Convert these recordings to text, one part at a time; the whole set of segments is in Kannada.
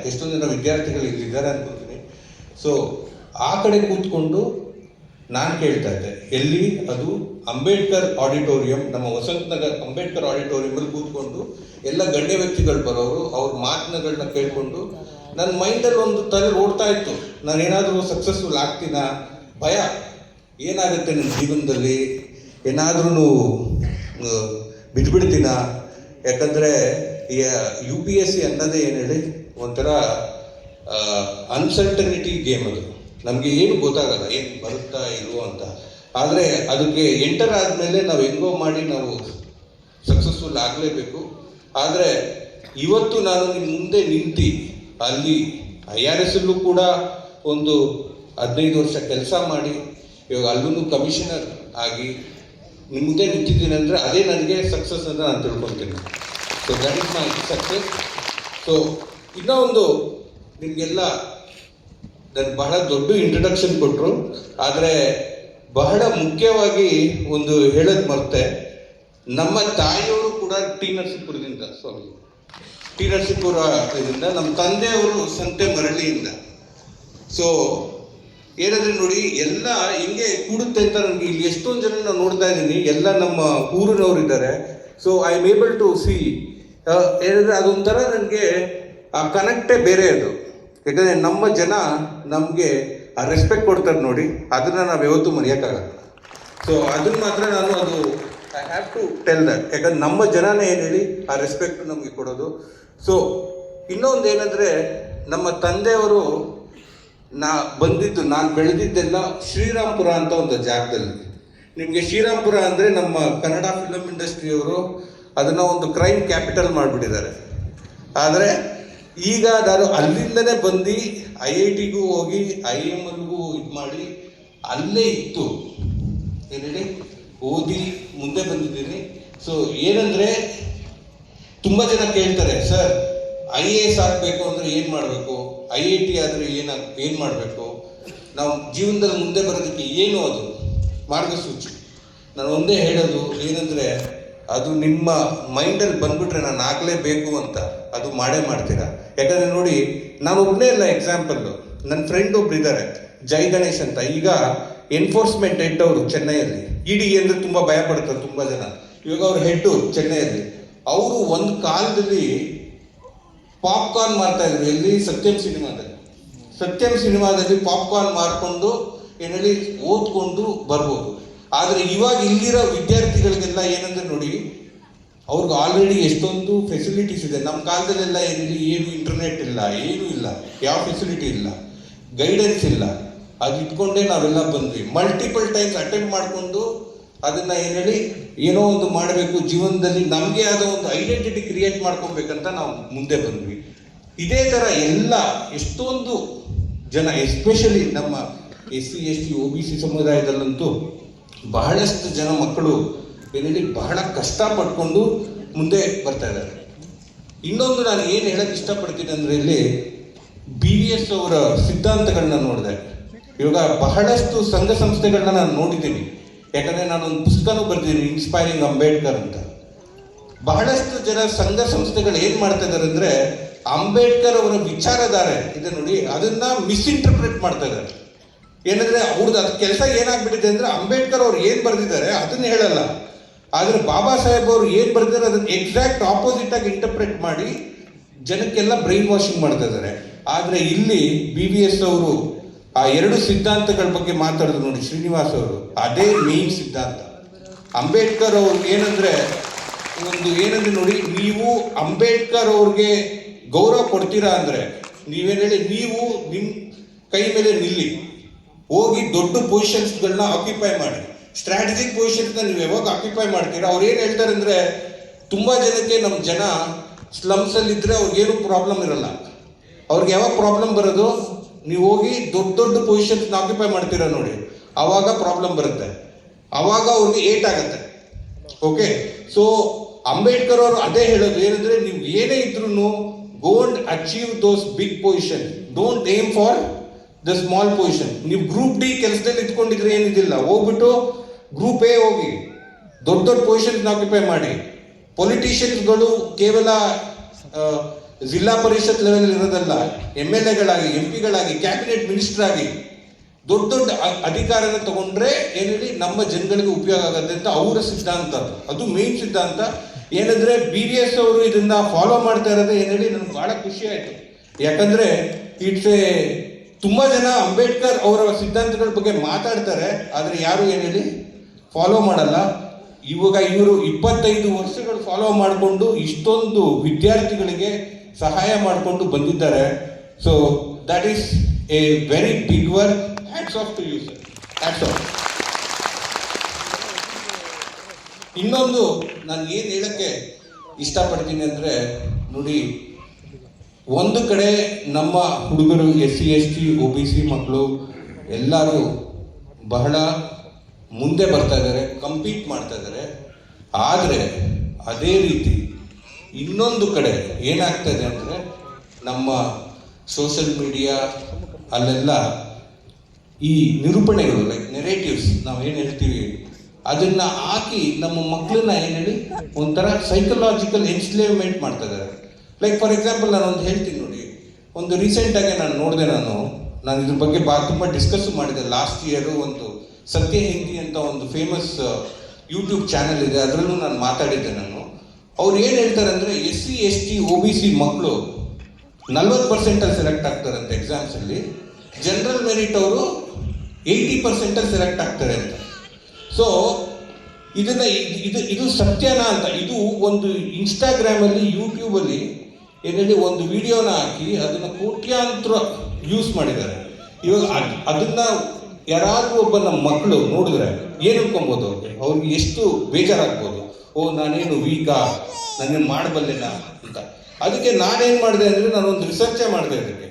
ಎಷ್ಟೊಂದು ಜನ ವಿದ್ಯಾರ್ಥಿಗಳು ಇಲ್ಲಿದ್ದಾರೆ ಅನ್ಕೊಳ್ತೀನಿ. ಸೊ ಆ ಕಡೆ ಕೂತ್ಕೊಂಡು ನಾನು ಕೇಳ್ತಾ ಇದ್ದೆ, ಎಲ್ಲಿ ಅದು ಅಂಬೇಡ್ಕರ್ ಆಡಿಟೋರಿಯಂ, ನಮ್ಮ ವಸಂತನಗರ್ ಅಂಬೇಡ್ಕರ್ ಆಡಿಟೋರಿಯಮಲ್ಲಿ ಕೂತ್ಕೊಂಡು ಎಲ್ಲ ಗಣ್ಯ ವ್ಯಕ್ತಿಗಳು ಬರೋರು, ಅವ್ರ ಮಾತುಗಳನ್ನ ಕೇಳಿಕೊಂಡು ನನ್ನ ಮೈಂಡಲ್ಲಿ ಒಂದು ತಲೆ ಓಡ್ತಾ ಇತ್ತು, ನಾನು ಏನಾದರೂ ಸಕ್ಸಸ್ಫುಲ್ ಆಗ್ತೀನಾ, ಭಯ ಏನಾಗುತ್ತೆ ನನ್ನ ಜೀವನದಲ್ಲಿ, ಏನಾದ್ರೂ ಬಿದ್ದುಬಿಡ್ತೀನಾ. ಯಾಕಂದರೆ UPSC ಅನ್ನೋದೇ ಏನು ಹೇಳಿ ಒಂಥರ ಅನ್ಸರ್ಟನಿಟಿ ಗೇಮ್. ಅದು ನಮಗೆ ಏನು ಗೊತ್ತಾಗಲ್ಲ, ಏನು ಬರುತ್ತಾ ಇಲ್ವೋ ಅಂತ. ಆದರೆ ಅದಕ್ಕೆ ಎಂಟರ್ ಆದಮೇಲೆ ನಾವು ಹೆಂಗೋ ಮಾಡಿ ನಾವು ಸಕ್ಸಸ್ಫುಲ್ ಆಗಲೇಬೇಕು. ಆದರೆ ಇವತ್ತು ನಾನು ನಿಮ್ಮ ಮುಂದೆ ನಿಂತು ಅಲ್ಲಿ IRS ಕೂಡ ಒಂದು 15 ವರ್ಷ ಕೆಲಸ ಮಾಡಿ ಇವಾಗ ಅಲ್ಲೂ ಕಮಿಷನರ್ ಆಗಿ ನಿಮ್ಮ ಮುಂದೆ ನಿಂತಿದ್ದೀನಿ ಅಂದರೆ ಅದೇ ನನಗೆ ಸಕ್ಸಸ್ ಅಂತ ನಾನು ತಿಳ್ಕೊತೀನಿ. So that is my success. So ಇನ್ನೂ ಒಂದು ನಿಮಗೆಲ್ಲ ನನಗೆ ಬಹಳ ದೊಡ್ಡ ಇಂಟ್ರಡಕ್ಷನ್ ಕೊಟ್ಟರು, ಆದರೆ ಬಹಳ ಮುಖ್ಯವಾಗಿ ಒಂದು ಹೇಳೋದು ಮರ್ತೆ, ನಮ್ಮ ತಾಯಿಯವರು ಕೂಡ ಟಿ ನರಸೀಪುರದಿಂದ, ಟಿ ನರಸೀಪುರದಿಂದ, ನಮ್ಮ ತಂದೆಯವರು ಸಂತೆ ಮರಳಿಯಿಂದ. ಸೊ ಏನಂದರೆ ನೋಡಿ, ಎಲ್ಲ ಹಿಂಗೆ ಕೂಡುತ್ತೆ ಅಂತ ನನಗೆ ಇಲ್ಲಿ ಎಷ್ಟೊಂದು ಜನ ನಾನು ನೋಡ್ತಾ ಇದ್ದೀನಿ, ಎಲ್ಲ ನಮ್ಮ ಊರಿನವರು ಇದ್ದಾರೆ. So I am able to see ಏನಂದರೆ ಅದೊಂಥರ ನನಗೆ ಆ ಕನೆಕ್ಟೇ ಬೇರೆ ಅದು. ಯಾಕಂದರೆ ನಮ್ಮ ಜನ ನಮಗೆ ಆ ರೆಸ್ಪೆಕ್ಟ್ ಕೊಡ್ತಾರೆ ನೋಡಿ, ಅದನ್ನು ನಾವು ಯಾವತ್ತೂ ಮರೆಯೋಕ್ಕಾಗಲ್ಲ. ಸೊ ಅದನ್ನು ಮಾತ್ರ ನಾನು ಅದು I have to tell that. ಯಾಕಂದ್ರೆ ನಮ್ಮ ಜನನೇ ಏನು ಹೇಳಿ ಆ ರೆಸ್ಪೆಕ್ಟ್ ನಮಗೆ ಕೊಡೋದು. ಸೊ ಇನ್ನೊಂದು ಏನಂದರೆ, ನಮ್ಮ ತಂದೆಯವರು ನಾನು ಬೆಳೆದಿದ್ದೆಲ್ಲ ಶ್ರೀರಾಮ್ಪುರ ಅಂತ ಒಂದು ಜಾಗದಲ್ಲಿ. ನಿಮಗೆ ಶ್ರೀರಾಮ್ಪುರ ಅಂದರೆ ನಮ್ಮ ಕನ್ನಡ ಫಿಲಮ್ ಇಂಡಸ್ಟ್ರಿಯವರು ಅದನ್ನು ಒಂದು ಕ್ರೈಮ್ ಕ್ಯಾಪಿಟಲ್ ಮಾಡಿಬಿಟ್ಟಿದ್ದಾರೆ. ಆದರೆ ಈಗ ನಾನು ಅಲ್ಲಿಂದನೇ ಬಂದು IITಗೂ ಹೋಗಿ IIMಗೂ ಇದು ಮಾಡಿ ಅಲ್ಲೇ ಇತ್ತು ಏನು ಹೇಳಿ ಓದಿ ಮುಂದೆ ಬಂದಿದ್ದೀನಿ. ಸೊ ಏನಂದರೆ, ತುಂಬ ಜನ ಕೇಳ್ತಾರೆ, ಸರ್ IAS ಆಗಬೇಕು ಅಂದರೆ ಏನು ಮಾಡಬೇಕು, IIT ಆದರೆ ಏನು ಮಾಡಬೇಕು, ನಾವು ಜೀವನದಲ್ಲಿ ಮುಂದೆ ಬರೋದಕ್ಕೆ ಏನು ಅದು ಮಾರ್ಗಸೂಚಿ. ನಾನು ಒಂದೇ ಹೇಳೋದು ಏನಂದರೆ, ಅದು ನಿಮ್ಮ ಮೈಂಡಲ್ಲಿ ಬಂದ್ಬಿಟ್ರೆ ನಾನು ಆಗಲೇಬೇಕು ಅಂತ ಅದು ಮಾಡೇ ಮಾಡ್ತೀರಾ. ಯಾಕಂದರೆ ನೋಡಿ, ನಾನು ಒಬ್ಬನೇ ಇಲ್ಲ ಎಕ್ಸಾಂಪಲ್ಲು, ನನ್ನ ಫ್ರೆಂಡ್ ಒಬ್ರು ಇದ್ದಾರೆ ಜೈ ಗಣೇಶ್ ಅಂತ, ಈಗ ಎನ್ಫೋರ್ಸ್ಮೆಂಟ್ ಹೆಡ್ ಅವರು ಚೆನ್ನೈಯಲ್ಲಿ. ED ಅಂದರೆ ತುಂಬ ಭಯ ಪಡ್ತಾರೆ ತುಂಬ ಜನ, ಇವಾಗ ಅವ್ರ ಹೆಡ್ಡು ಚೆನ್ನೈಯಲ್ಲಿ. ಅವರು ಒಂದು ಕಾಲದಲ್ಲಿ ಪಾಪ್ಕಾರ್ನ್ ಮಾರ್ತಾಯಿದ್ರು, ಎಲ್ಲಿ ಸತ್ಯಂ ಸಿನಿಮಾದಲ್ಲಿ ಪಾಪ್ಕಾರ್ನ್ ಮಾರ್ಕೊಂಡು ಏನು ಹೇಳಿ ಓದ್ಕೊಂಡು ಬರ್ಬೋದು. ಆದರೆ ಇವಾಗ ಇಲ್ಲಿರೋ ವಿದ್ಯಾರ್ಥಿಗಳಿಗೆಲ್ಲ ಏನಂದ್ರೆ ನೋಡಿ, ಅವ್ರಿಗೆ ಆಲ್ರೆಡಿ ಎಷ್ಟೊಂದು ಫೆಸಿಲಿಟೀಸ್ ಇದೆ. ನಮ್ಮ ಕಾಲದಲ್ಲೆಲ್ಲ ಏನಿಲ್ಲ, ಏನು ಇಂಟರ್ನೆಟ್ ಇಲ್ಲ, ಏನೂ ಇಲ್ಲ, ಯಾವ ಫೆಸಿಲಿಟಿ ಇಲ್ಲ, ಗೈಡೆನ್ಸ್ ಇಲ್ಲ. ಅದು ಇಟ್ಕೊಂಡೇ ನಾವೆಲ್ಲ ಬಂದ್ವಿ. ಮಲ್ಟಿಪಲ್ ಟೈಮ್ಸ್ ಅಟೆಂಪ್ಟ್ ಮಾಡಿಕೊಂಡು ಅದನ್ನು ಏನು ಹೇಳಿ ಏನೋ ಒಂದು ಮಾಡಬೇಕು ಜೀವನದಲ್ಲಿ, ನಮಗೆ ಆದ ಒಂದು ಐಡೆಂಟಿಟಿ ಕ್ರಿಯೇಟ್ ಮಾಡ್ಕೊಬೇಕಂತ ನಾವು ಮುಂದೆ ಬಂದ್ವಿ. ಇದೇ ಥರ ಎಲ್ಲ ಎಷ್ಟೊಂದು ಜನ, ಎಸ್ಪೆಷಲಿ ನಮ್ಮ SC ST OBC ಸಮುದಾಯದಲ್ಲಂತೂ ಬಹಳಷ್ಟು ಜನ ಮಕ್ಕಳು ಏನೇಳಿ ಬಹಳ ಕಷ್ಟಪಟ್ಕೊಂಡು ಮುಂದೆ ಬರ್ತಾ ಇದ್ದಾರೆ. ಇನ್ನೊಂದು ನಾನು ಏನು ಹೇಳಕ್ಕೆ ಇಷ್ಟಪಡ್ತೀನಿ ಅಂದರೆ, ಇಲ್ಲಿ BVS ಅವರ ಸಿದ್ಧಾಂತಗಳನ್ನ ನೋಡಿದೆ. ಇವಾಗ ಬಹಳಷ್ಟು ಸಂಘ ಸಂಸ್ಥೆಗಳನ್ನ ನಾನು ನೋಡಿದ್ದೀನಿ. ಯಾಕಂದರೆ ನಾನೊಂದು ಪುಸ್ತಕನೂ ಬರ್ತೀನಿ, ಇನ್ಸ್ಪೈರಿಂಗ್ ಅಂಬೇಡ್ಕರ್ ಅಂತ. ಬಹಳಷ್ಟು ಜನ ಸಂಘ ಸಂಸ್ಥೆಗಳು ಏನು ಮಾಡ್ತಾ ಇದ್ದಾರೆ ಅಂದರೆ, ಅಂಬೇಡ್ಕರ್ ಅವರ ವಿಚಾರಧಾರೆ ಇದೆ ನೋಡಿ, ಅದನ್ನ ಮಿಸ್ಇಂಟರ್ಪ್ರಿಟ್ ಮಾಡ್ತಾ ಇದ್ದಾರೆ. ಏನಂದರೆ ಅವ್ರದ್ದು ಅದು ಕೆಲಸ ಏನಾಗ್ಬಿಟ್ಟಿದೆ ಅಂದರೆ, ಅಂಬೇಡ್ಕರ್ ಅವ್ರು ಏನು ಬರೆದಿದ್ದಾರೆ ಅದನ್ನ ಹೇಳಲ್ಲ, ಆದರೆ ಬಾಬಾ ಸಾಹೇಬ್ ಅವರು ಏನು ಬರೆದಿದ್ದಾರೆ ಅದನ್ನು ಎಕ್ಸಾಕ್ಟ್ ಆಪೋಸಿಟ್ ಆಗಿ ಇಂಟರ್ಪ್ರಿಟ್ ಮಾಡಿ ಜನಕ್ಕೆಲ್ಲ ಬ್ರೈನ್ ವಾಷಿಂಗ್ ಮಾಡ್ತಾ ಇದ್ದಾರೆ. ಆದರೆ ಇಲ್ಲಿ BVS ಅವರು ಆ 2 ಸಿದ್ಧಾಂತಗಳ ಬಗ್ಗೆ ಮಾತಾಡಿದ್ರು ನೋಡಿ, ಶ್ರೀನಿವಾಸ್ ಅವರು, ಅದೇ ಮೇನ್ ಸಿದ್ಧಾಂತ. ಅಂಬೇಡ್ಕರ್ ಅವ್ರಿಗೆ ಏನಂದರೆ ನೋಡಿ, ನೀವು ಅಂಬೇಡ್ಕರ್ ಅವ್ರಿಗೆ ಗೌರವ ಕೊಡ್ತೀರಾ ಅಂದರೆ ನೀವೇನು ಹೇಳಿ, ನೀವು ನಿಮ್ಮ ಕೈ ಮೇಲೆ ನಿಲ್ಲಿ, ಹೋಗಿ ದೊಡ್ಡ ಪೊಸಿಷನ್ಸ್ಗಳನ್ನ ಆಕ್ಯುಪೈ ಮಾಡಿ. ಸ್ಟ್ರಾಟಜಿಕ್ ಪೊಸಿಷನ್ಸ್ನ ನೀವು ಯಾವಾಗ ಆಕ್ಯುಪೈ ಮಾಡ್ತೀರಾ, ಅವ್ರು ಏನು ಹೇಳ್ತಾರೆ ಅಂದರೆ, ತುಂಬ ಜನಕ್ಕೆ ನಮ್ಮ ಜನ ಸ್ಲಮ್ಸಲ್ಲಿದ್ದರೆ ಅವ್ರಿಗೇನು ಪ್ರಾಬ್ಲಮ್ ಇರಲ್ಲ. ಅವ್ರಿಗೆ ಯಾವಾಗ ಪ್ರಾಬ್ಲಮ್ ಬರೋದು, ನೀವು ಹೋಗಿ ದೊಡ್ಡ ಪೊಸಿಷನ್ಸ್ನ ಆಕ್ಯುಪೈ ಮಾಡ್ತೀರಾ ನೋಡಿ, ಆವಾಗ ಪ್ರಾಬ್ಲಮ್ ಬರುತ್ತೆ, ಆವಾಗ ಅವ್ರಿಗೆ ಏಟ್ ಆಗುತ್ತೆ. ಓಕೆ, ಸೊ ಅಂಬೇಡ್ಕರ್ ಅವರು ಅದೇ ಹೇಳೋದು ಏನಂದರೆ, ನೀವು ಏನೇ ಇದ್ರೂ go and achieve those big position, don't aim for the small position. ನೀವು ಗ್ರೂಪ್ D ಕೆಲಸದಲ್ಲಿ ಇಟ್ಕೊಂಡಿದ್ರೆ ಏನಿದಿಲ್ಲ, ಹೋಗ್ಬಿಟ್ಟು ಗ್ರೂಪ್ A ಹೋಗಿ ದೊಡ್ಡ ಪೊಸಿಷನ್ಸ್ನ ಆಕ್ಯುಪೈ ಮಾಡಿ. ಪೊಲಿಟಿಷಿಯನ್ಸ್ಗಳು ಕೇವಲ ಜಿಲ್ಲಾ ಪರಿಷತ್ ಲೆವೆಲ್ ಇರೋದಲ್ಲ, MLA ಗಳಾಗಿ, MP ಗಳಾಗಿ, ಕ್ಯಾಬಿನೆಟ್ ಮಿನಿಸ್ಟರ್ ಆಗಿ ದೊಡ್ಡ ದೊಡ್ಡ ಅಧಿಕಾರನ ತಗೊಂಡ್ರೆ ಏನ್ ಹೇಳಿ ನಮ್ಮ ಜನಗಳಿಗೆ ಉಪಯೋಗ ಆಗುತ್ತೆ ಅಂತ ಅವರ ಸಿದ್ಧಾಂತ. ಅದು ಮೇನ್ ಸಿದ್ಧಾಂತ. ಏನಂದ್ರೆ BVS ಅವರು ಇದನ್ನ ಫಾಲೋ ಮಾಡ್ತಾ ಇರೋದೇ ಏನ್ ಹೇಳಿ ನನಗೆ ಬಹಳ ಖುಷಿ ಆಯ್ತು. ಯಾಕಂದ್ರೆ ಇಟ್ಸ್ ಎ ತುಂಬಾ ಜನ ಅಂಬೇಡ್ಕರ್ ಅವರ ಸಿದ್ಧಾಂತಗಳ ಬಗ್ಗೆ ಮಾತಾಡ್ತಾರೆ, ಆದ್ರೆ ಯಾರು ಏನ್ ಹೇಳಿ ಫಾಲೋ ಮಾಡಲ್ಲ. ಇವಾಗ ಇವರು 25 ವರ್ಷಗಳು ಫಾಲೋ ಮಾಡಿಕೊಂಡು ಇಷ್ಟೊಂದು ವಿದ್ಯಾರ್ಥಿಗಳಿಗೆ ಸಹಾಯ ಮಾಡಿಕೊಂಡು ಬಂದಿದ್ದಾರೆ. So that is a very big work. Hats off to you sir, hats off. ಇನ್ನೊಂದು ನಾನು ಏನು ಹೇಳಕ್ಕೆ ಇಷ್ಟಪಡ್ತೀನಿ ಅಂದರೆ, ನೋಡಿ, ಒಂದು ಕಡೆ ನಮ್ಮ ಹುಡುಗರು SC ST OBC ಮಕ್ಕಳು ಎಲ್ಲರೂ ಬಹಳ ಮುಂದೆ ಬರ್ತಾ ಇದ್ದಾರೆ, ಕಂಪೀಟ್ ಮಾಡ್ತಾ ಇದ್ದಾರೆ. ಆದರೆ ಅದೇ ರೀತಿ ಇನ್ನೊಂದು ಕಡೆ ಏನಾಗ್ತದೆ ಅಂದರೆ, ನಮ್ಮ ಸೋಷಿಯಲ್ ಮೀಡಿಯಾ ಅಲ್ಲೆಲ್ಲ ಈ ನಿರೂಪಣೆಗಳು, ಲೈಕ್ ನೆರೇಟಿವ್ಸ್ ನಾವೇನು ಹೇಳ್ತೀವಿ, ಅದನ್ನ ಹಾಕಿ ನಮ್ಮ ಮಕ್ಕಳನ್ನ ಏನು ಹೇಳಿ ಒಂಥರ ಸೈಕಲಾಜಿಕಲ್ ಎನ್ಸ್ಲೇವ್ಮೆಂಟ್ ಮಾಡ್ತಾ ಇದ್ದಾರೆ. ಲೈಕ್ ಫಾರ್ ಎಕ್ಸಾಂಪಲ್ ನಾನು ಒಂದು ಹೇಳ್ತೀನಿ ನೋಡಿ. ಒಂದು ರೀಸೆಂಟಾಗಿ ನಾನು ನೋಡಿದೆ, ನಾನು ಇದ್ರ ಬಗ್ಗೆ ತುಂಬ ಡಿಸ್ಕಸ್ ಮಾಡಿದೆ. ಲಾಸ್ಟ್ ಇಯರು ಒಂದು ಸತ್ಯ ಹಿಂದಿ ಅಂತ ಒಂದು ಫೇಮಸ್ ಯೂಟ್ಯೂಬ್ ಚಾನೆಲ್ ಇದೆ, ಅದರಲ್ಲೂ ನಾನು ಮಾತಾಡಿದ್ದೆ. ಅವ್ರು ಏನು ಹೇಳ್ತಾರೆ ಅಂದರೆ, SC ST OBC ಮಕ್ಕಳು 40% ಸೆಲೆಕ್ಟ್ ಆಗ್ತಾರಂತೆ ಎಕ್ಸಾಮ್ಸಲ್ಲಿ, ಜನರಲ್ ಮೆರಿಟ್ ಅವರು 80% ಸೆಲೆಕ್ಟ್ ಆಗ್ತಾರೆ ಅಂತ. ಸೊ ಇದನ್ನ ಇದು ಸತ್ಯನಾ ಅಂತ, ಇದು ಒಂದು ಇನ್ಸ್ಟಾಗ್ರಾಮಲ್ಲಿ, ಯೂಟ್ಯೂಬಲ್ಲಿ ಏನೇಳಿ ಒಂದು ವಿಡಿಯೋನ ಹಾಕಿ ಅದನ್ನು ಕೋಟ್ಯಾಂತರ ಯೂಸ್ ಮಾಡಿದ್ದಾರೆ. ಇವಾಗ ಅದನ್ನ ಯಾರಾದ್ರೂ ಒಬ್ಬ ನಮ್ಮ ಮಕ್ಕಳು ನೋಡಿದ್ರೆ ಏನು ಅನ್ಕೊಬೋದು, ಅವ್ರಿಗೆ ಎಷ್ಟು ಬೇಜಾರಾಗ್ಬೋದು. ಓ, ನಾನೇನು ವೀಕಾ, ನಾನೇನು ಮಾಡಬಲ್ಲೆನ ಅಂತ. ಅದಕ್ಕೆ ನಾನೇನು ಮಾಡಿದೆ ಅಂದರೆ, ನಾನೊಂದು ರಿಸರ್ಚೇ ಮಾಡಿದೆ. ಅದಕ್ಕೆ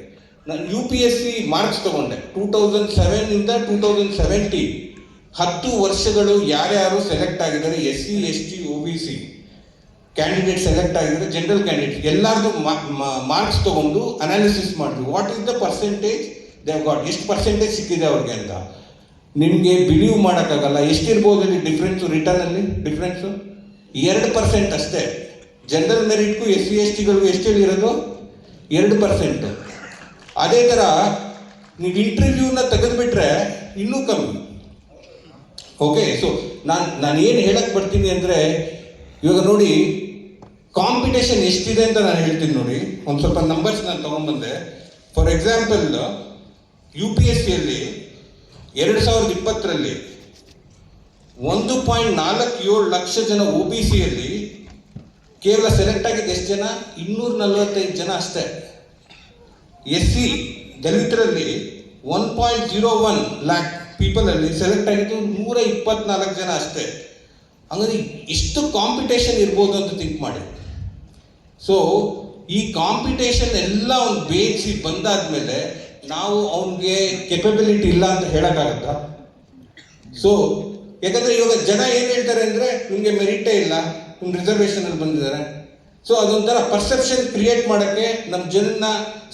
ನಾನು UPSC ಮಾರ್ಕ್ಸ್ ತಗೊಂಡೆ 2007 2017 10 ವರ್ಷಗಳು ಯಾರ್ಯಾರು ಸೆಲೆಕ್ಟ್ ಆಗಿದ್ದಾರೆ, SC ST OBC candidate select ಆಗಿದ್ದಾರೆ, ಜನರಲ್ ಕ್ಯಾಂಡಿಡೇಟ್ ಎಲ್ಲಾರ್ದು ಮಾರ್ಕ್ಸ್ ತಗೊಂಡು ಅನಾಲಿಸಿಸ್ ಮಾಡಿದ್ವಿ. What is the percentage they have got, ಎಷ್ಟು ಪರ್ಸೆಂಟೇಜ್ ಸಿಕ್ಕಿದೆ ಅವ್ರಿಗೆ ಅಂತ. ನಿಮಗೆ ಬಿಲೀವ್ ಮಾಡೋಕ್ಕಾಗಲ್ಲ. ಎಷ್ಟಿರ್ಬೋದು ಇಲ್ಲಿ ಡಿಫ್ರೆನ್ಸು, ರಿಟರ್ನಲ್ಲಿ ಡಿಫ್ರೆನ್ಸು 2% ಅಷ್ಟೇ. ಜನರಲ್ ಮೆರಿಟ್ಗೂ SC STಗಳಿಗೂ ಎಷ್ಟು ಹೇಳಿರೋದು 2%. ಅದೇ ಥರ ನೀವು ಇಂಟರ್ವ್ಯೂನ ತೆಗೆದುಬಿಟ್ರೆ ಇನ್ನೂ ಕಮ್ಮಿ. ಓಕೆ, ಸೊ ನಾನು ಏನು ಹೇಳಕ್ಕೆ ಬರ್ತೀನಿ ಅಂದರೆ, ಇವಾಗ ನೋಡಿ ಕಾಂಪಿಟೇಷನ್ ಎಷ್ಟಿದೆ ಅಂತ ನಾನು ಹೇಳ್ತೀನಿ ನೋಡಿ. ಒಂದು ಸ್ವಲ್ಪ ನಂಬರ್ಸ್ ನಾನು ತೊಗೊಂಡ್ಬಂದೆ. ಫಾರ್ ಎಕ್ಸಾಂಪಲ್, UPSCಯಲ್ಲಿ 2020ರಲ್ಲಿ 1.47 ಲಕ್ಷ ಜನ OBCಯಲ್ಲಿ ಕೇವಲ ಸೆಲೆಕ್ಟ್ ಆಗಿದ್ದು ಎಷ್ಟು ಜನ, 245 ಜನ ಅಷ್ಟೇ. SC ದಲಿತರಲ್ಲಿ 1.01 ಲ್ಯಾಕ್ ಪೀಪಲಲ್ಲಿ ಸೆಲೆಕ್ಟ್ ಆಗಿದ್ದು 124 ಜನ ಅಷ್ಟೇ. ಹಂಗಾಗಿ ಎಷ್ಟು ಕಾಂಪಿಟೇಷನ್ ಇರ್ಬೋದು ಅಂತ ಥಿಂಕ್ ಮಾಡಿ. ಸೊ ಈ ಕಾಂಪಿಟೇಷನ್ ಎಲ್ಲ ಅವ್ನು ಬೇಯಿಸಿ ಬಂದಾದ್ಮೇಲೆ ನಾವು ಅವನಿಗೆ ಕೆಪಬಿಲಿಟಿ ಇಲ್ಲ ಅಂತ ಹೇಳೋಕ್ಕಾಗತ್ತಾ? ಸೊ ಯಾಕಂದರೆ ಇವಾಗ ಜನ ಏನು ಹೇಳ್ತಾರೆ ಅಂದರೆ, ನಿಮಗೆ ಮೆರಿಟೇ ಇಲ್ಲ, ನಿಮ್ಮ ರಿಸರ್ವೇಷನಲ್ಲಿ ಬಂದಿದ್ದಾರೆ. ಸೊ ಅದೊಂಥರ ಪರ್ಸೆಪ್ಷನ್ ಕ್ರಿಯೇಟ್ ಮಾಡೋಕ್ಕೆ, ನಮ್ಮ ಜನನ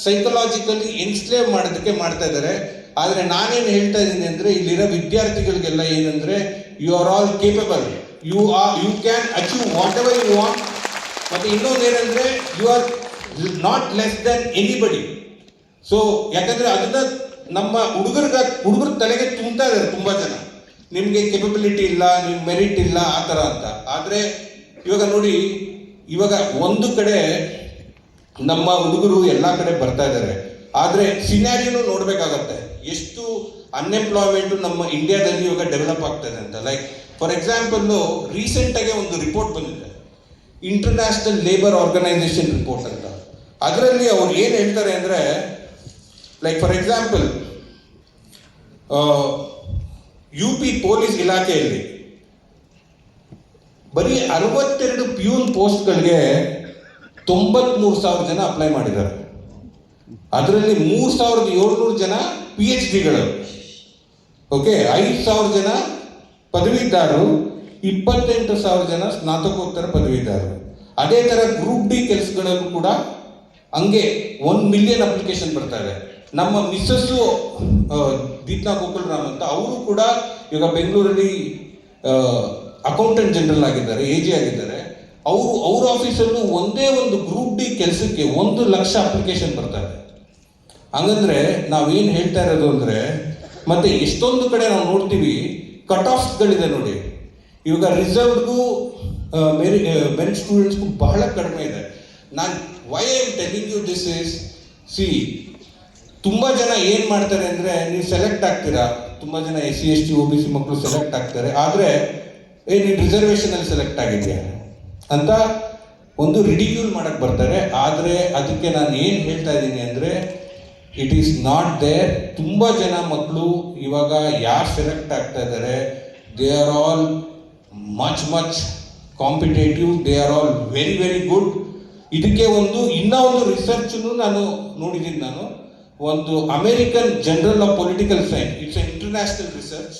ಸೈಕಲಾಜಿಕಲಿ ಎನ್ಸ್ಲೇವ್ ಮಾಡೋದಕ್ಕೆ ಮಾಡ್ತಾ ಇದ್ದಾರೆ. ಆದರೆ ನಾನೇನು ಹೇಳ್ತಾ ಇದ್ದೀನಿ ಅಂದರೆ, ಇಲ್ಲಿರೋ ವಿದ್ಯಾರ್ಥಿಗಳಿಗೆಲ್ಲ ಏನಂದರೆ, you are all capable, you can achieve whatever you want. ಮತ್ತು ಇನ್ನೊಂದು ಏನಂದರೆ, you are not less than anybody. So ಯಾಕಂದರೆ ಅದನ್ನ ನಮ್ಮ ಹುಡುಗರ ತಲೆಗೆ ತುಂಬ್ತಾ ಇದ್ದಾರೆ ತುಂಬ ಜನ, ನಿಮಗೆ ಕೆಪಬಿಲಿಟಿ ಇಲ್ಲ, ನಿಮ್ಗೆ ಮೆರಿಟ್ ಇಲ್ಲ ಆ ಥರ ಅಂತ. ಆದರೆ ಇವಾಗ ನೋಡಿ, ಇವಾಗ ಒಂದು ಕಡೆ ನಮ್ಮ ಹುಡುಗರು ಎಲ್ಲ ಕಡೆ ಬರ್ತಾ ಇದ್ದಾರೆ, ಆದರೆ ಸಿನಾರಿಯೂ ನೋಡಬೇಕಾಗತ್ತೆ. ಎಷ್ಟು ಅನ್ಎಂಪ್ಲಾಯ್ಮೆಂಟು ನಮ್ಮ ಇಂಡಿಯಾದಲ್ಲಿ ಇವಾಗ ಡೆವಲಪ್ ಆಗ್ತದೆ ಅಂತ. ಲೈಕ್ ಫಾರ್ ಎಕ್ಸಾಂಪಲ್ಲು, ರೀಸೆಂಟಾಗಿ ಒಂದು ರಿಪೋರ್ಟ್ ಬಂದಿದೆ, ಇಂಟರ್ನ್ಯಾಷನಲ್ ಲೇಬರ್ ಆರ್ಗನೈಸೇಷನ್ ರಿಪೋರ್ಟ್ ಅಂತ. ಅದರಲ್ಲಿ ಅವ್ರು ಏನು ಹೇಳ್ತಾರೆ ಅಂದರೆ, like for example, UP police ಇಲಾಖೆಯಲ್ಲಿ ಬರೀ 62 ಪ್ಯೂನ್ ಪೋಸ್ಟ್ಗಳಿಗೆ 93,000 ಜನ ಅಪ್ಲೈ ಮಾಡಿದ್ದಾರೆ. ಅದರಲ್ಲಿ 3,700 ಜನ PhDಗಳು, ಓಕೆ, 5,000 ಜನ ಪದವೀಧರರು, 28,000 ಜನ ಸ್ನಾತಕೋತ್ತರ ಪದವೀಧರರು. ಅದೇ ಥರ ಗ್ರೂಪ್ ಡಿ ಕೆಲಸಗಳಲ್ಲೂ ಕೂಡ ಹಂಗೆ 1 ಮಿಲಿಯನ್ ಅಪ್ಲಿಕೇಶನ್ ಬರ್ತಾರೆ. ನಮ್ಮ ಮಿಸ್ಸಸ್ಸು ದೀಪ್ನಾ ಗೋಕುಲ್ರಾಮ್ ಅಂತ, ಅವರು ಕೂಡ ಇವಾಗ ಬೆಂಗಳೂರಲ್ಲಿ ಅಕೌಂಟೆಂಟ್ ಜನರಲ್ ಆಗಿದ್ದಾರೆ, AG ಆಗಿದ್ದಾರೆ. ಅವ್ರ ಆಫೀಸಲ್ಲೂ ಒಂದೇ ಒಂದು ಗ್ರೂಪ್ ಡಿ ಕೆಲಸಕ್ಕೆ 1,00,000 ಅಪ್ಲಿಕೇಶನ್ ಬರ್ತಾರೆ. ಹಂಗಂದ್ರೆ ನಾವೇನು ಹೇಳ್ತಾ ಇರೋದು ಅಂದರೆ, ಮತ್ತೆ ಎಷ್ಟೊಂದು ಕಡೆ ನಾವು ನೋಡ್ತೀವಿ ಕಟ್ ಆಫ್ಸ್ಗಳಿದೆ ನೋಡಿ. ಇವಾಗ ರಿಸರ್ವ್ಗೂ ಮೆರಿಟ್ ಸ್ಟೂಡೆಂಟ್ಸ್ಗೂ ಬಹಳ ಕಡಿಮೆ ಇದೆ. ನಾನು why I am telling you this is, see ತುಂಬ ಜನ ಏನು ಮಾಡ್ತಾರೆ ಅಂದರೆ, ನೀವು ಸೆಲೆಕ್ಟ್ ಆಗ್ತೀರಾ, ತುಂಬ ಜನ SC ST OBC ಮಕ್ಕಳು ಸೆಲೆಕ್ಟ್ ಆಗ್ತಾರೆ, ಆದರೆ ನೀನು ರಿಸರ್ವೇಷನಲ್ಲಿ ಸೆಲೆಕ್ಟ್ ಆಗಿದೆಯಾ ಅಂತ ಒಂದು ರಿಡಿಕ್ಯೂಲ್ ಮಾಡಕ್ಕೆ ಬರ್ತಾರೆ. ಆದರೆ ಅದಕ್ಕೆ ನಾನು ಏನು ಹೇಳ್ತಾ ಇದ್ದೀನಿ ಅಂದರೆ, ಇಟ್ ಈಸ್ ನಾಟ್ ದೇರ್. ತುಂಬ ಜನ ಮಕ್ಕಳು ಇವಾಗ ಯಾರು ಸೆಲೆಕ್ಟ್ ಆಗ್ತಾ ಇದ್ದಾರೆ, they are all much competitive, they are all very very good. ಇದಕ್ಕೆ ಇನ್ನೂ ಒಂದು ರಿಸರ್ಚನ್ನು ನಾನು ನೋಡಿದ್ದೀನಿ. ನಾನು ಒಂದು American journal of political science, it's A international research,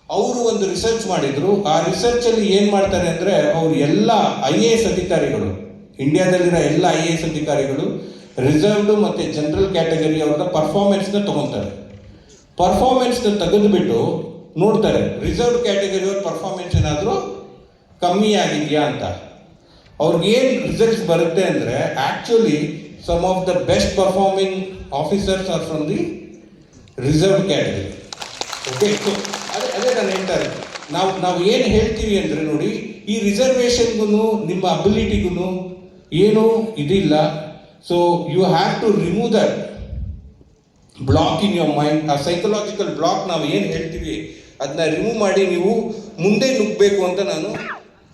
ಅವರು ಒಂದು ರಿಸರ್ಚ್ ಮಾಡಿದರು. ಆ ರಿಸರ್ಚಲ್ಲಿ ಏನು ಮಾಡ್ತಾರೆ ಅಂದರೆ, ಅವರು ಎಲ್ಲ IAS ಅಧಿಕಾರಿಗಳು, ಇಂಡಿಯಾದಲ್ಲಿರೋ ಎಲ್ಲ IAS ಅಧಿಕಾರಿಗಳು ರಿಸರ್ವ್ಡು ಮತ್ತು ಜನರಲ್ ಕ್ಯಾಟಗರಿ ಅವ್ರನ್ನ ಪರ್ಫಾರ್ಮೆನ್ಸ್ನ ತೊಗೊತಾರೆ. ಪರ್ಫಾರ್ಮೆನ್ಸ್ನ ತೆಗೆದುಬಿಟ್ಟು ನೋಡ್ತಾರೆ, ರಿಸರ್ವ್ಡ್ ಕ್ಯಾಟಗರಿಯವ್ರ ಪರ್ಫಾರ್ಮೆನ್ಸ್ ಏನಾದರೂ ಕಮ್ಮಿ ಆಗಿದೆಯಾ ಅಂತ. ಅವ್ರಿಗೇನು ರಿಸಲ್ಟ್ಸ್ ಬರುತ್ತೆ ಅಂದರೆ, actually some of the best performing officers are from the reserved category. Okay, so ಅದೇ ನಾನು ಹೇಳ್ತಾ ಇರೋದು. ನಾವು ಏನು ಹೇಳ್ತೀವಿ ಅಂದರೆ, ನೋಡಿ, ಈ ರಿಸರ್ವೇಷನ್ಗೂ ನಿಮ್ಮ ಅಬಿಲಿಟಿಗೂ ಏನೂ ಇದಿಲ್ಲ. So you have to remove that block in your mind. ಆ ಸೈಕಲಾಜಿಕಲ್ ಬ್ಲಾಕ್ ನಾವು ಏನು ಹೇಳ್ತೀವಿ ಅದನ್ನ ರಿಮೂವ್ ಮಾಡಿ ನೀವು ಮುಂದೆ ನುಗ್ಗಬೇಕು ಅಂತ ನಾನು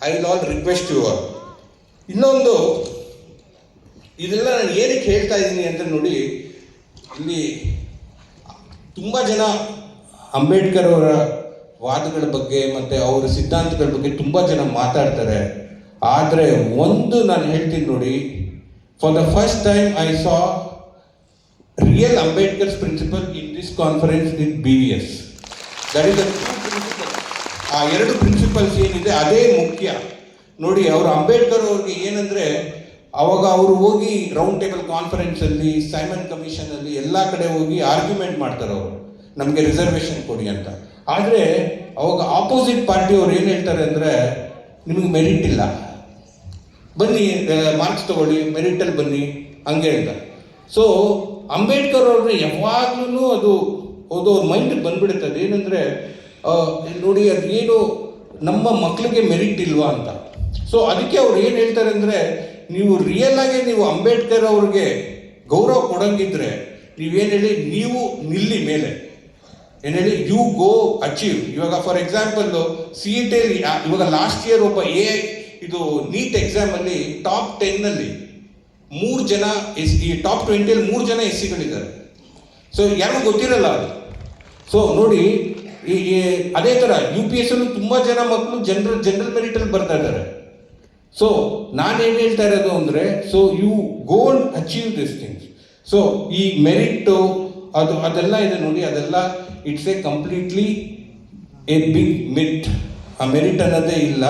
I will all request you. ಇನ್ನೊಂದು, ಇದೆಲ್ಲ ನಾನು ಏನಕ್ಕೆ ಹೇಳ್ತಾ ಇದ್ದೀನಿ ಅಂತ ನೋಡಿ, ಇಲ್ಲಿ ತುಂಬ ಜನ ಅಂಬೇಡ್ಕರ್ ಅವರ ವಾದಗಳ ಬಗ್ಗೆ ಮತ್ತು ಅವರ ಸಿದ್ಧಾಂತಗಳ ಬಗ್ಗೆ ತುಂಬ ಜನ ಮಾತಾಡ್ತಾರೆ. ಆದರೆ ಒಂದು ನಾನು ಹೇಳ್ತೀನಿ ನೋಡಿ, for the first time I saw real Ambedkar's principle in this conference with BVS. That is the principle. ಆ 2 ಪ್ರಿನ್ಸಿಪಲ್ಸ್ ಏನಿದೆ ಅದೇ ಮುಖ್ಯ ನೋಡಿ. ಅವರು ಅಂಬೇಡ್ಕರ್ ಅವ್ರಿಗೆ ಏನಂದರೆ, ಅವಾಗ ಅವರು ಹೋಗಿ ರೌಂಡ್ ಟೇಬಲ್ ಕಾನ್ಫರೆನ್ಸಲ್ಲಿ, ಸೈಮನ್ ಕಮಿಷನಲ್ಲಿ ಎಲ್ಲ ಕಡೆ ಹೋಗಿ ಆರ್ಗ್ಯುಮೆಂಟ್ ಮಾಡ್ತಾರೆ, ಅವರು ನಮಗೆ ರಿಸರ್ವೇಷನ್ ಕೊಡಿ ಅಂತ. ಆದರೆ ಅವಾಗ ಆಪೋಸಿಟ್ ಪಾರ್ಟಿ ಅವ್ರು ಏನು ಹೇಳ್ತಾರೆ ಅಂದರೆ, ನಿಮಗೆ ಮೆರಿಟ್ ಇಲ್ಲ, ಬನ್ನಿ ಮಾರ್ಕ್ಸ್ ತಗೊಳ್ಳಿ, ಮೆರಿಟಲ್ಲಿ ಬನ್ನಿ, ಹಂಗೆ ಅಂತ. ಸೊ ಅಂಬೇಡ್ಕರ್ ಅವ್ರನ್ನ ಯಾವಾಗ್ಲೂ ಅದು ಅವ್ರ ಮೈಂಡಿಗೆ ಬಂದ್ಬಿಡುತ್ತೆ. ಅದೇನೆಂದರೆ, ನೋಡಿ, ಅದೇನು ನಮ್ಮ ಮಕ್ಕಳಿಗೆ ಮೆರಿಟ್ ಇಲ್ವಾ ಅಂತ. ಸೊ ಅದಕ್ಕೆ ಅವ್ರು ಏನು ಹೇಳ್ತಾರೆ ಅಂದರೆ, ನೀವು ರಿಯಲ್ ಆಗಿ ನೀವು ಅಂಬೇಡ್ಕರ್ ಅವ್ರಿಗೆ ಗೌರವ ಕೊಡಂಗಿದ್ರೆ ನೀವೇನು ಹೇಳಿ, ನೀವು ನಿಲ್ಲಿ ಮೇಲೆ, ಏನು ಹೇಳಿ, ಯು ಗೋ ಅಚೀವ್. ಇವಾಗ ಫಾರ್ ಎಕ್ಸಾಂಪಲ್ಲು CET ಇವಾಗ ಲಾಸ್ಟ್ ಇಯರ್ ಒಬ್ಬ ಇದು ನೀಟ್ ಎಕ್ಸಾಮಲ್ಲಿ ಟಾಪ್ 10ನಲ್ಲಿ 3 ಜನ ಈ ಟಾಪ್ 20ಯಲ್ಲಿ 3 ಜನ SCಗಳಿದ್ದಾರೆ. ಸೊ ಯಾರಿಗೂ ಗೊತ್ತಿರಲ್ಲ ಅದು. ಸೊ ನೋಡಿ, ಅದೇ ಥರ UPS ಅಲ್ಲೂ ತುಂಬ ಜನ ಮಕ್ಕಳು ಜನರಲ್ ಮೆರಿಟಲ್ಲಿ ಬರ್ತಾ ಇದ್ದಾರೆ. ಸೊ ನಾನೇನು ಹೇಳ್ತಾ ಇರೋದು ಅಂದರೆ, so you go and achieve this things. So ಈ ಮೆರಿಟ್ಟು ಅದೆಲ್ಲ ಇದೆ ನೋಡಿ, ಅದೆಲ್ಲ it's a completely a big myth. ಆ ಮೆರಿಟ್ ಅನ್ನೋದೇ ಇಲ್ಲ.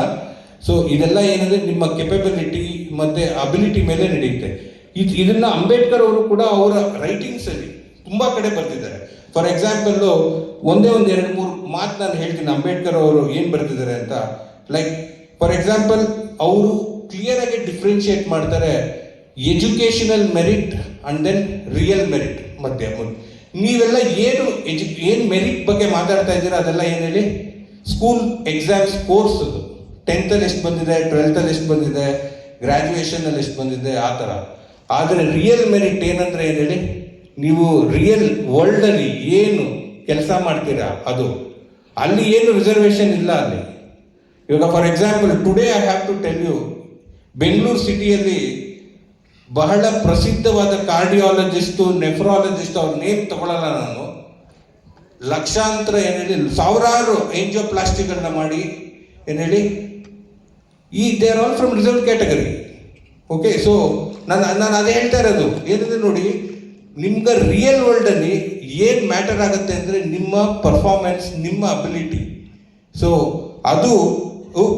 ಸೊ ಇದೆಲ್ಲ ಏನಂದರೆ ನಿಮ್ಮ ಕೆಪಬಿಲಿಟಿ ಮತ್ತು ಅಬಿಲಿಟಿ ಮೇಲೆ ನಡೆಯುತ್ತೆ. ಇದನ್ನು ಅಂಬೇಡ್ಕರ್ ಅವರು ಕೂಡ ಅವರ ರೈಟಿಂಗ್ಸಲ್ಲಿ ತುಂಬ ಕಡೆ ಬರ್ತಿದ್ದಾರೆ. ಫಾರ್ ಎಕ್ಸಾಂಪಲ್ಲು ಒಂದೇ 2-3 ಮಾತು ನಾನು ಹೇಳ್ತೀನಿ, ಅಂಬೇಡ್ಕರ್ ಅವರು ಏನು ಬರ್ತಿದ್ದಾರೆ ಅಂತ. ಲೈಕ್ ಫಾರ್ ಎಕ್ಸಾಂಪಲ್, ಅವರು ಕ್ಲಿಯರಾಗಿ ಡಿಫ್ರೆನ್ಷಿಯೇಟ್ ಮಾಡ್ತಾರೆ educational merit and then real merit ಮಧ್ಯೆ. ನೀವೆಲ್ಲ ಏನು ಮೆರಿಟ್ ಬಗ್ಗೆ ಮಾತಾಡ್ತಾ ಇದ್ದೀರಾ, ಅದೆಲ್ಲ ಏನು ಹೇಳಿ, ಸ್ಕೂಲ್ ಎಕ್ಸಾಮ್ಸ್ ಕೋರ್ಸ್, ಅದು 10th ಎಷ್ಟು ಬಂದಿದೆ, 12th ಎಷ್ಟು ಬಂದಿದೆ, ಗ್ರ್ಯಾಜುಯೇಷನಲ್ಲಿ ಎಷ್ಟು ಬಂದಿದೆ, ಆ ಥರ. ಆದರೆ ರಿಯಲ್ ಮೆರಿಟ್ ಏನಂದರೆ ಏನು ಹೇಳಿ, ನೀವು ರಿಯಲ್ ವರ್ಲ್ಡಲ್ಲಿ ಏನು ಕೆಲಸ ಮಾಡ್ತೀರಾ ಅದು. ಅಲ್ಲಿ ಏನು ರಿಸರ್ವೇಷನ್ ಇಲ್ಲ ಅಲ್ಲಿ. ಇವಾಗ for example, today I have to tell you, Bengaluru ಸಿಟಿಯಲ್ಲಿ ಬಹಳ ಪ್ರಸಿದ್ಧವಾದ ಕಾರ್ಡಿಯಾಲಜಿಸ್ಟು, ನೆಫ್ರಾಲಜಿಸ್ಟ್, ಅವ್ರ ನೇಮ್ ತಗೊಳ್ಳಲ್ಲ ನಾನು, ಲಕ್ಷಾಂತರ ಏನು ಹೇಳಿ, ಸಾವಿರಾರು ಏಂಜಿಯೋಪ್ಲಾಸ್ಟಿಗಳನ್ನ ಮಾಡಿ ಏನು ಹೇಳಿ, they are all from reserved category. Okay, so ನಾನು ಅದೇ ಹೇಳ್ತಾ ಇರೋದು ಏನಂದರೆ ನೋಡಿ, ನಿಮ್ಗೆ ರಿಯಲ್ ವರ್ಲ್ಡಲ್ಲಿ ಏನು ಮ್ಯಾಟರ್ ಆಗುತ್ತೆ ಅಂದರೆ ನಿಮ್ಮ ಪರ್ಫಾರ್ಮೆನ್ಸ್, ನಿಮ್ಮ ಅಬಿಲಿಟಿ. ಸೊ ಅದು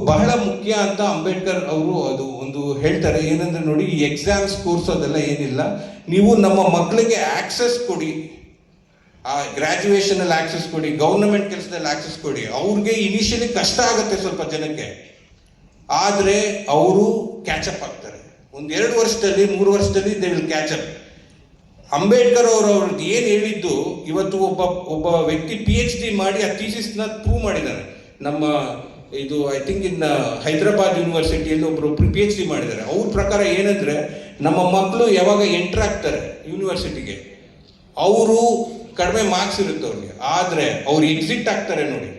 ಬಹಳ ಮುಖ್ಯ ಅಂತ ಅಂಬೇಡ್ಕರ್ ಅವರು ಅದು ಒಂದು ಹೇಳ್ತಾರೆ. ಏನಂದರೆ ನೋಡಿ, ಈ ಎಕ್ಸಾಮ್ಸ್ ಕೋರ್ಸ್ ಅದೆಲ್ಲ ಏನಿಲ್ಲ, ನೀವು ನಮ್ಮ ಮಕ್ಕಳಿಗೆ ಆಕ್ಸೆಸ್ ಕೊಡಿ, ಆ ಗ್ರ್ಯಾಜುಯೇಷನಲ್ಲಿ ಆಕ್ಸೆಸ್ ಕೊಡಿ, ಗೌರ್ಮೆಂಟ್ ಕೆಲಸದಲ್ಲಿ ಆಕ್ಸೆಸ್ ಕೊಡಿ. ಅವ್ರಿಗೆ ಇನಿಷಿಯಲಿ ಕಷ್ಟ ಆಗುತ್ತೆ ಸ್ವಲ್ಪ ಜನಕ್ಕೆ, ಆದರೆ ಅವರು ಕ್ಯಾಚಪ್ ಆಗ್ತಾರೆ. 1-2 ವರ್ಷದಲ್ಲಿ 3 ವರ್ಷದಲ್ಲಿ ದೇ ವಿಲ್ ಕ್ಯಾಚಪ್. ಅಂಬೇಡ್ಕರ್ ಅವ್ರದ್ದು ಏನು ಹೇಳಿದ್ದು ಇವತ್ತು ಒಬ್ಬ ವ್ಯಕ್ತಿ PhD ಮಾಡಿ ಆ ಥೀಸಿಸ್ನ ಪ್ರೂವ್ ಮಾಡಿದ್ದಾರೆ. ನಮ್ಮ ಇದು ಐ ಥಿಂಕ್ ಇನ್ ಹೈದರಾಬಾದ್ ಯೂನಿವರ್ಸಿಟಿಯಲ್ಲಿ ಒಬ್ಬರು PhD ಮಾಡಿದ್ದಾರೆ. ಅವ್ರ ಪ್ರಕಾರ ಏನಂದ್ರೆ, ನಮ್ಮ ಮಕ್ಕಳು ಯಾವಾಗ ಎಂಟರ್ ಆಗ್ತಾರೆ ಯೂನಿವರ್ಸಿಟಿಗೆ, ಅವರು ಕಡಿಮೆ ಮಾರ್ಕ್ಸ್ ಇರುತ್ತೆ ಅವ್ರಿಗೆ, ಆದರೆ ಅವ್ರು ಎಕ್ಸಿಟ್ ಆಗ್ತಾರೆ ನೋಡಿ,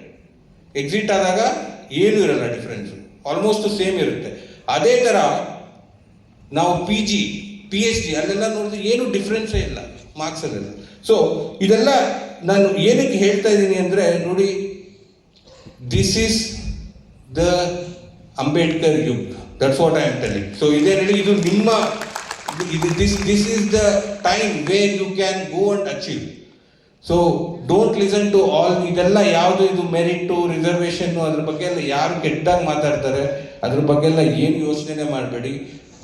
ಎಕ್ಸಿಟ್ ಆದಾಗ ಏನೂ ಇರಲ್ಲ, ಡಿಫ್ರೆನ್ಸು ಆಲ್ಮೋಸ್ಟ್ ಸೇಮ್ ಇರುತ್ತೆ. ಅದೇ ಥರ ನಾವು PhD ಅಲ್ಲೆಲ್ಲ ನೋಡಿದ್ರೆ ಏನು ಡಿಫ್ರೆನ್ಸೇ ಇಲ್ಲ ಮಾರ್ಕ್ಸಲ್ಲೆಲ್ಲ. ಸೊ ಇದೆಲ್ಲ ನಾನು ಏನಕ್ಕೆ ಹೇಳ್ತಾ ಇದ್ದೀನಿ ಅಂದರೆ, ನೋಡಿ, ದಿಸ್ ಈಸ್ ದ ಅಂಬೇಡ್ಕರ್ ಯುಗ್, that's what I am telling. So ಇದೇನು ಇದು ನಿಮ್ಮ this is the time where you can go and achieve. So don't listen to all ಇದೆಲ್ಲ ಯಾವುದು ಇದು ಮೆರಿಟು ರಿಸರ್ವೇಷನ್ನು ಅದ್ರ ಬಗ್ಗೆ ಎಲ್ಲ ಯಾರು ಕೆಟ್ಟದಾಗಿ ಮಾತಾಡ್ತಾರೆ, ಅದ್ರ ಬಗ್ಗೆ ಎಲ್ಲ ಏನು ಯೋಚನೆ ಮಾಡಬೇಡಿ.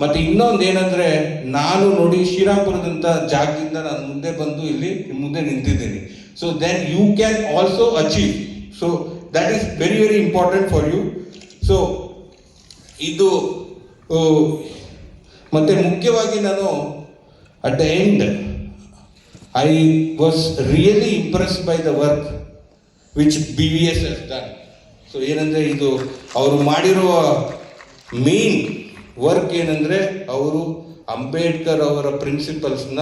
ಮತ್ತು ಇನ್ನೊಂದು ಏನಂದರೆ, ನಾನು ನೋಡಿ ಶ್ರೀರಾಮ್ಪುರದಂಥ ಜಾಗದಿಂದ ನಾನು ಮುಂದೆ ಬಂದು ಇಲ್ಲಿ ಮುಂದೆ ನಿಂತಿದ್ದೀನಿ. So then you can also achieve. So that is very very important for you. So ಇದು ಮತ್ತು ಮುಖ್ಯವಾಗಿ ನಾನು at the end I was really impressed by the work which BVS has done. So ಏನಂದರೆ, ಇದು ಅವರು ಮಾಡಿರುವ ಮೇನ್ ವರ್ಕ್ ಏನಂದರೆ, ಅವರು ಅಂಬೇಡ್ಕರ್ ಅವರ ಪ್ರಿನ್ಸಿಪಲ್ಸ್ನ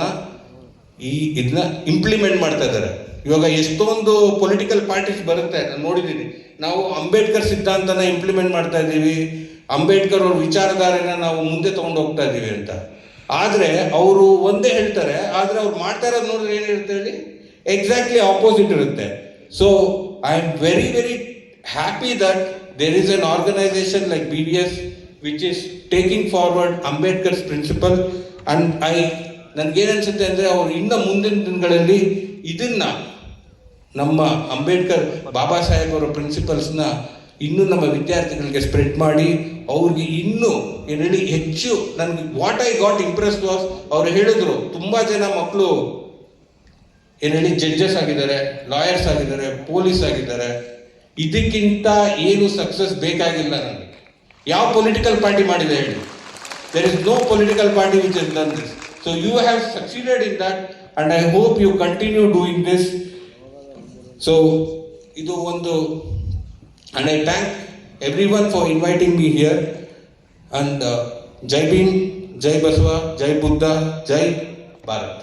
ಇದನ್ನ ಇಂಪ್ಲಿಮೆಂಟ್ ಮಾಡ್ತಾ ಇದ್ದಾರೆ. ಇವಾಗ ಎಷ್ಟೊಂದು ಪೊಲಿಟಿಕಲ್ ಪಾರ್ಟೀಸ್ ಬರುತ್ತೆ, ನಾನು ನೋಡಿದ್ದೀನಿ, ನಾವು ಅಂಬೇಡ್ಕರ್ ಸಿದ್ಧಾಂತನ ಇಂಪ್ಲಿಮೆಂಟ್ ಮಾಡ್ತಾ ಇದ್ದೀವಿ, ಅಂಬೇಡ್ಕರ್ ಅವ್ರ ವಿಚಾರಧಾರೆನ ನಾವು ಮುಂದೆ ತೊಗೊಂಡು ಹೋಗ್ತಾ ಇದ್ದೀವಿ ಅಂತ. ಆದರೆ ಅವರು ಒಂದೇ ಹೇಳ್ತಾರೆ, ಆದರೆ ಅವ್ರು ಮಾಡ್ತಾ ಇರೋದು ನೋಡಿದ್ರೆ ಏನಿರುತ್ತೆ ಹೇಳಿ, ಎಕ್ಸಾಕ್ಟ್ಲಿ ಆಪೋಸಿಟ್ ಇರುತ್ತೆ. So I am very very happy that there is an organisation like BVS which is taking forward Ambedkar's principle, and ನನಗೇನನ್ಸುತ್ತೆ ಅಂದರೆ, ಅವರು ಇನ್ನು ಮುಂದಿನ ದಿನಗಳಲ್ಲಿ ಇದನ್ನು ನಮ್ಮ ಅಂಬೇಡ್ಕರ್ ಬಾಬಾ ಸಾಹೇಬ್ ಅವರ ಪ್ರಿನ್ಸಿಪಲ್ಸ್ನ ಇನ್ನೂ ನಮ್ಮ ವಿದ್ಯಾರ್ಥಿಗಳಿಗೆ ಸ್ಪ್ರೆಡ್ ಮಾಡಿ, ಅವ್ರಿಗೆ ಇನ್ನೂ ಏನು ಹೇಳಿ ಹೆಚ್ಚು. ನನಗೆ what I got impressed was, ಅವ್ರು ಹೇಳಿದ್ರು ತುಂಬ ಜನ ಮಕ್ಕಳು ಏನು ಹೇಳಿ ಜಡ್ಜಸ್ ಆಗಿದ್ದಾರೆ, ಲಾಯರ್ಸ್ ಆಗಿದ್ದಾರೆ, ಪೊಲೀಸ್ ಆಗಿದ್ದಾರೆ. ಇದಕ್ಕಿಂತ ಏನು ಸಕ್ಸಸ್ ಬೇಕಾಗಿಲ್ಲ ನನಗೆ. ಯಾವ ಪೊಲಿಟಿಕಲ್ ಪಾರ್ಟಿ ಮಾಡಿದೆ ಹೇಳಿ? There is no political party which has done this. So you have succeeded in that, and I hope you continue doing this. So ಇದು ಒಂದು, and I thank everyone for inviting me here. And ಜೈ ಭೀಮ್, ಜೈ ಬಸವ, ಜೈ ಬುದ್ಧ, ಜೈ ಭಾರತ್.